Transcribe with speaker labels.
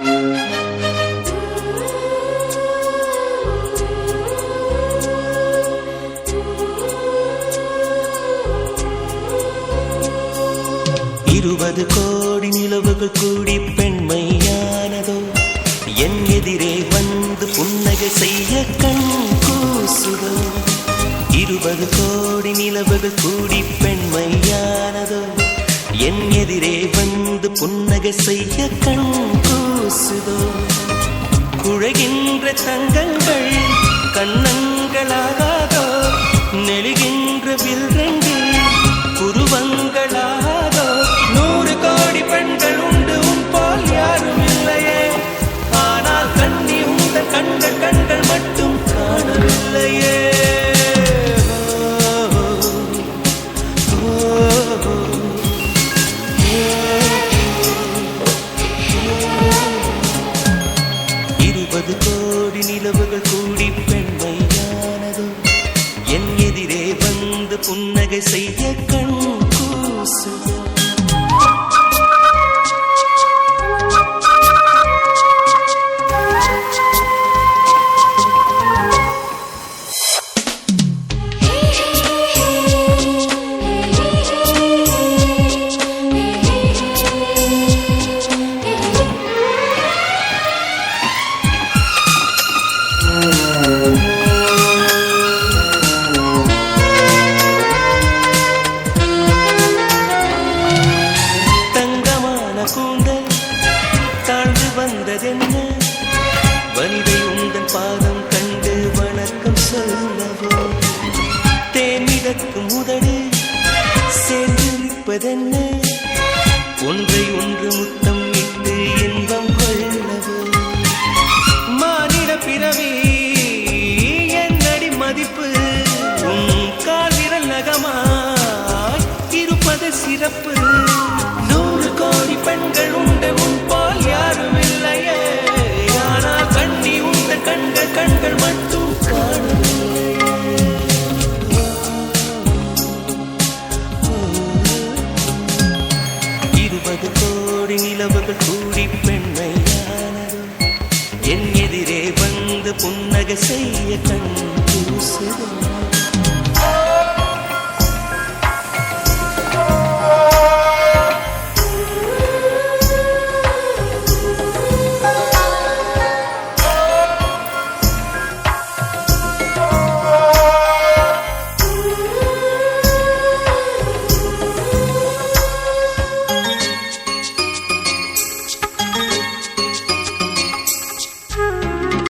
Speaker 1: இருபது கோடி நிலவுகள் கூடி பெண்மையானதோ என் எதிரே வந்து புன்னகை செய்ய கண் கூசுதோ. 20 கோடி நிலவுகள் கூடி பெண்மையானதோ என் எதிரே வந்து புன்னகை செய்ய கண் கூசுதோ. குழைகின்ற தங்கங்கள் கண்ணங்களாகாதோ, நெழுகின்ற வில்ரெண்டில் புருவங்களாகாதோ. 100 கோடி பெண்கள் உண்டு உன் போல் யாரும் இல்லையே, ஆனால் கண்ணி உந்த கண்கள் கண்கள் மட்டும் காணவில்லையே. கோடி நிலவுகள் கூடி பெண்மையானதோ என் எதிரே வந்து புன்னகை செய்ய கண் கூசுதோ. தங்கமான கூந்தல் தாழ்ந்து வந்ததென்ன, வனிதை உந்தன் பாதம் கண்டு வணக்கம் சொல்லவோ. தேனிடக்கும் உதடு சேர்ந்திருப்பதென்ன, ஒன்றை ஒன்று முத்தம் இட்டு இன்பம் கொள்ளவோ. மானிட பிறவி என்னடி மதிப்பு, உன் கால் விரல் நகமாய் இருப்பது சிறப்பு. 100 கோடி பெண்கள் உண்டு உன் போல் யாரும் இல்லையே, ஆனால் கண்ணி உந்த கண்கள் கண்கள் மட்டும் காணவில்லையே. 20 கோடி நிலவுகள் கூடி பெண்மையானதோ என் எதிரே வந்து புன்னகை செய்ய கண் கூசுதோ.